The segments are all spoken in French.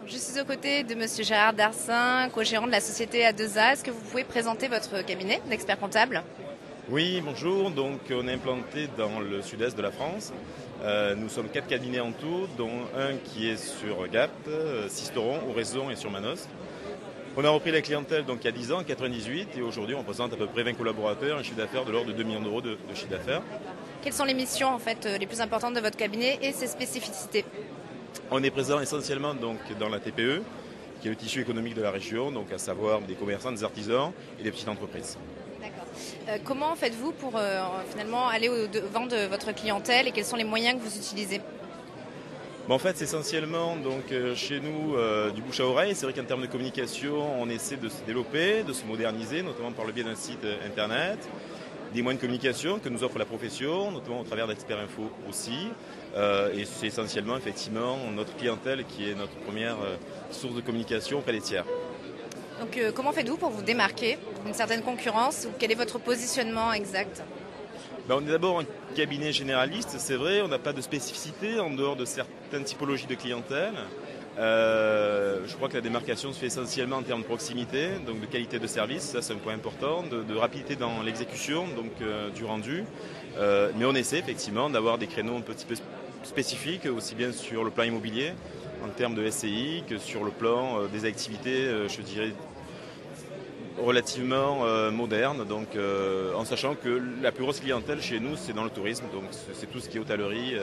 Je suis aux côtés de Monsieur Gérard Darcin, co-gérant de la société A2A. Est-ce que vous pouvez présenter votre cabinet d'expert comptable? Oui, bonjour. Donc, on est implanté dans le sud-est de la France. Nous sommes 4 cabinets en tout, dont un qui est sur Gap, Sisteron, Oraison et sur Manos. On a repris la clientèle donc il y a 10 ans, en 98, et aujourd'hui on représente à peu près 20 collaborateurs, un chiffre d'affaires de l'ordre de 2 millions d'euros de chiffre d'affaires. Quelles sont les missions en fait les plus importantes de votre cabinet et ses spécificités? On est présent essentiellement donc dans la TPE, qui est le tissu économique de la région, donc à savoir des commerçants, des artisans et des petites entreprises. D'accord. Comment faites-vous pour finalement aller au-devant de votre clientèle et quels sont les moyens que vous utilisez? En fait, c'est essentiellement donc, chez nous du bouche à oreille. C'est vrai qu'en termes de communication, on essaie de se développer, de se moderniser, notamment par le biais d'un site internet, des moyens de communication que nous offre la profession, notamment au travers d'Expert Info aussi. Et c'est essentiellement effectivement notre clientèle qui est notre première source de communication auprès des tiers. Donc comment faites-vous pour vous démarquer d'une certaine concurrence ou quel est votre positionnement exact? On est d'abord un cabinet généraliste, c'est vrai, on n'a pas de spécificité en dehors de certaines typologies de clientèle. Je crois que la démarcation se fait essentiellement en termes de proximité, donc de qualité de service, ça c'est un point important, de rapidité dans l'exécution, donc du rendu. Mais on essaie effectivement d'avoir des créneaux un petit peu spécifiques, aussi bien sur le plan immobilier, en termes de SCI, que sur le plan des activités, je dirais, relativement moderne, donc en sachant que la plus grosse clientèle chez nous c'est dans le tourisme, donc c'est tout ce qui est hôtellerie,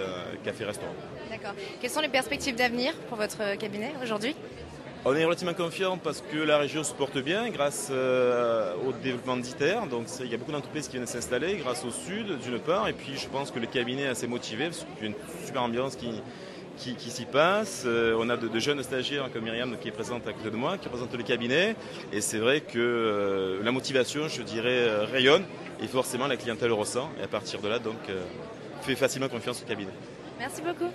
café, restaurant. D'accord. Quelles sont les perspectives d'avenir pour votre cabinet aujourd'hui? On est relativement confiant parce que la région se porte bien grâce au développement d'ITER, donc il y a beaucoup d'entreprises qui viennent s'installer grâce au sud d'une part, et puis je pense que le cabinet est assez motivé parce qu'il y a une super ambiance qui s'y passe. On a de jeunes stagiaires comme Myriam qui est présente à côté de moi, qui représente le cabinet. Et c'est vrai que la motivation, je dirais, rayonne et forcément la clientèle le ressent. Et à partir de là, donc, fait facilement confiance au cabinet. Merci beaucoup.